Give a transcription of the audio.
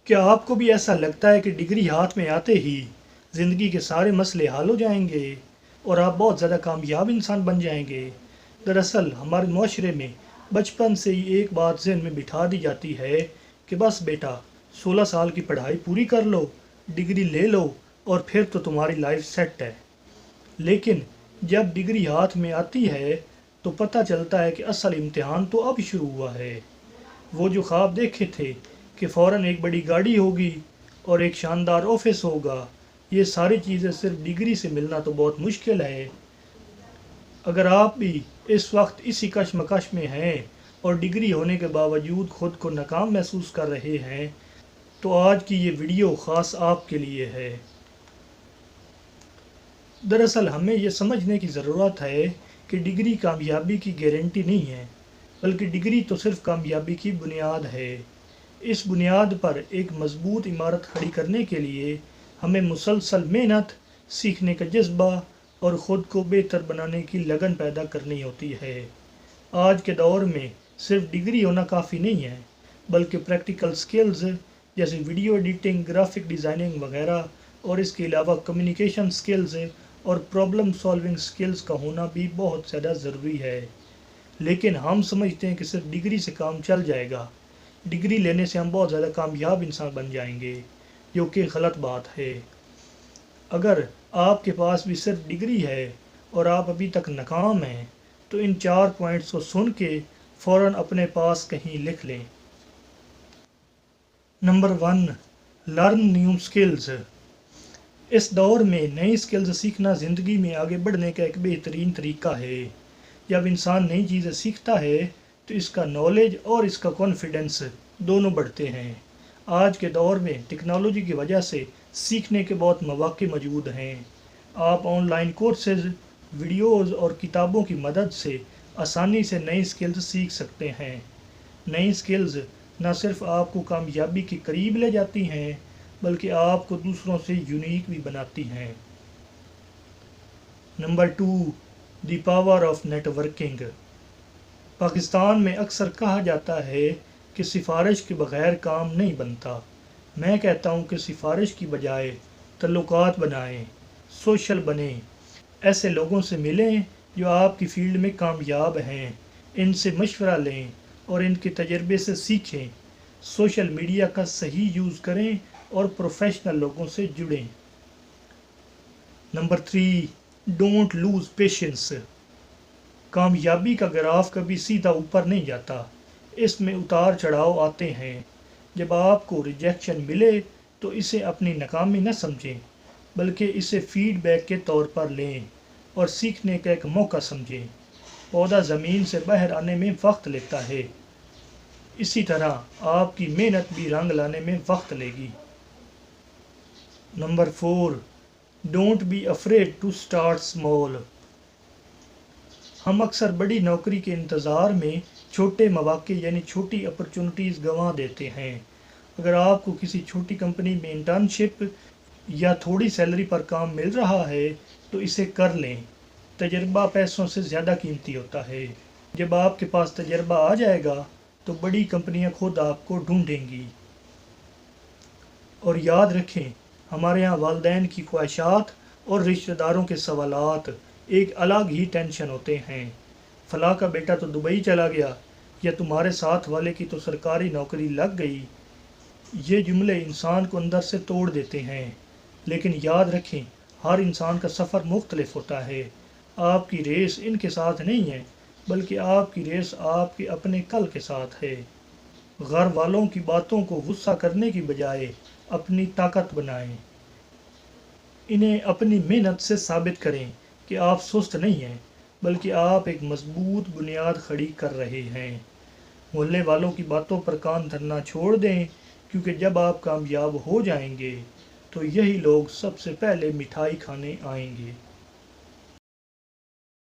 کیا آپ کو بھی ایسا لگتا ہے کہ ڈگری ہاتھ میں آتے ہی زندگی کے سارے مسئلے حل ہو جائیں گے اور آپ بہت زیادہ کامیاب انسان بن جائیں گے؟ دراصل ہمارے معاشرے میں بچپن سے ہی ایک بات ذہن میں بٹھا دی جاتی ہے کہ بس بیٹا 16 سال کی پڑھائی پوری کر لو، ڈگری لے لو اور پھر تو تمہاری لائف سیٹ ہے۔ لیکن جب ڈگری ہاتھ میں آتی ہے تو پتہ چلتا ہے کہ اصل امتحان تو اب شروع ہوا ہے۔ وہ جو خواب دیکھے تھے کہ فوراً ایک بڑی گاڑی ہوگی اور ایک شاندار آفس ہوگا، یہ ساری چیزیں صرف ڈگری سے ملنا تو بہت مشکل ہے۔ اگر آپ بھی اس وقت اسی کشمکش میں ہیں اور ڈگری ہونے کے باوجود خود کو ناکام محسوس کر رہے ہیں تو آج کی یہ ویڈیو خاص آپ کے لیے ہے۔ دراصل ہمیں یہ سمجھنے کی ضرورت ہے کہ ڈگری کامیابی کی گارنٹی نہیں ہے، بلکہ ڈگری تو صرف کامیابی کی بنیاد ہے۔ اس بنیاد پر ایک مضبوط عمارت کھڑی کرنے کے لیے ہمیں مسلسل محنت، سیکھنے کا جذبہ اور خود کو بہتر بنانے کی لگن پیدا کرنی ہوتی ہے۔ آج کے دور میں صرف ڈگری ہونا کافی نہیں ہے، بلکہ پریکٹیکل سکلز جیسے ویڈیو ایڈیٹنگ، گرافک ڈیزائننگ وغیرہ، اور اس کے علاوہ کمیونیکیشن سکلز اور پرابلم سالونگ سکلز کا ہونا بھی بہت زیادہ ضروری ہے۔ لیکن ہم سمجھتے ہیں کہ صرف ڈگری سے کام چل جائے گا، ڈگری لینے سے ہم بہت زیادہ کامیاب انسان بن جائیں گے، جو کہ غلط بات ہے۔ اگر آپ کے پاس بھی صرف ڈگری ہے اور آپ ابھی تک ناکام ہیں تو ان 4 پوائنٹس کو سن کے فوراً اپنے پاس کہیں لکھ لیں۔ Number 1، learn new skills. اس دور میں نئی سکلز سیکھنا زندگی میں آگے بڑھنے کا ایک بہترین طریقہ ہے۔ جب انسان نئی چیزیں سیکھتا ہے تو اس کا نالج اور اس کا کانفیڈنس دونوں بڑھتے ہیں۔ آج کے دور میں ٹیکنالوجی کی وجہ سے سیکھنے کے بہت مواقع موجود ہیں۔ آپ آن لائن کورسز، ویڈیوز اور کتابوں کی مدد سے آسانی سے نئی سکلز سیکھ سکتے ہیں۔ نئی سکلز نہ صرف آپ کو کامیابی کے قریب لے جاتی ہیں بلکہ آپ کو دوسروں سے یونیک بھی بناتی ہیں۔ Number 2، the power of networking. Pakistan میں اکثر کہا جاتا ہے کہ سفارش کے بغیر کام نہیں بنتا۔ میں کہتا ہوں کہ سفارش کی بجائے تعلقات بنائیں، سوشل بنیں، ایسے لوگوں سے ملیں جو آپ کی فیلڈ میں کامیاب ہیں، ان سے مشورہ لیں اور ان کے تجربے سے سیکھیں۔ سوشل میڈیا کا صحیح یوز کریں اور پروفیشنل لوگوں سے جڑیں۔ Number 3، don't lose patience. کامیابی کا گراف کبھی سیدھا اوپر نہیں جاتا، اس میں اتار چڑھاؤ آتے ہیں۔ جب آپ کو ریجیکشن ملے تو اسے اپنی ناکامی نہ سمجھیں، بلکہ اسے فیڈ بیک کے طور پر لیں اور سیکھنے کا ایک موقع سمجھیں۔ پودا زمین سے باہر آنے میں وقت لیتا ہے، اسی طرح آپ کی محنت بھی رنگ لانے میں وقت لے گی۔ Number 4، don't be afraid to start small. ہم اکثر بڑی نوکری کے انتظار میں چھوٹے مواقع یعنی چھوٹی اپرچونٹیز گنوا دیتے ہیں۔ اگر آپ کو کسی چھوٹی کمپنی میں انٹرنشپ یا تھوڑی سیلری پر کام مل رہا ہے تو اسے کر لیں۔ تجربہ پیسوں سے زیادہ قیمتی ہوتا ہے۔ جب آپ کے پاس تجربہ آ جائے گا تو بڑی کمپنیاں خود آپ کو ڈھونڈیں گی۔ اور یاد رکھیں، ہمارے ہاں والدین کی خواہشات اور رشتہ داروں کے سوالات ایک الگ ہی ٹینشن ہوتے ہیں۔ فلاں کا بیٹا تو دبئی چلا گیا، یا تمہارے ساتھ والے کی تو سرکاری نوکری لگ گئی۔ یہ جملے انسان کو اندر سے توڑ دیتے ہیں۔ لیکن یاد رکھیں، ہر انسان کا سفر مختلف ہوتا ہے۔ آپ کی ریس ان کے ساتھ نہیں ہے، بلکہ آپ کی ریس آپ کے اپنے کل کے ساتھ ہے۔ گھر والوں کی باتوں کو غصہ کرنے کی بجائے اپنی طاقت بنائیں۔ انہیں اپنی محنت سے ثابت کریں کہ آپ سست نہیں ہیں، بلکہ آپ ایک مضبوط بنیاد کھڑی کر رہے ہیں۔ محلے والوں کی باتوں پر کان دھرنا چھوڑ دیں، کیونکہ جب آپ کامیاب ہو جائیں گے تو یہی لوگ سب سے پہلے مٹھائی کھانے آئیں گے۔